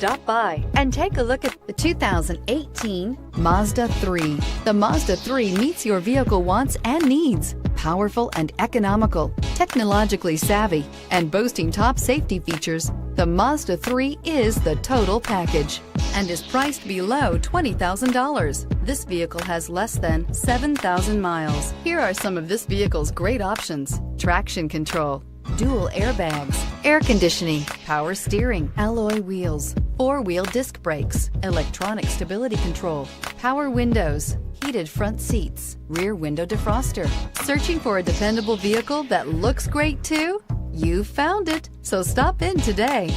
Stop by and take a look at the 2018 Mazda 3. The Mazda 3 meets your vehicle wants and needs. Powerful and economical, technologically savvy, and boasting top safety features, the Mazda 3 is the total package and is priced below $20,000. This vehicle has less than 7,000 miles. Here are some of this vehicle's great options: traction control, dual airbags, air conditioning, power steering, alloy wheels, four-wheel disc brakes, electronic stability control, power windows, heated front seats, rear window defroster. Searching for a dependable vehicle that looks great too? You found it, so stop in today.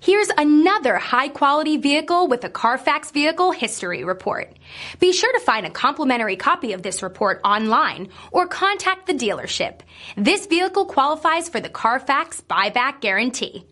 Here's another high-quality vehicle with a Carfax Vehicle History Report. Be sure to find a complimentary copy of this report online or contact the dealership. This vehicle qualifies for the Carfax Buyback Guarantee.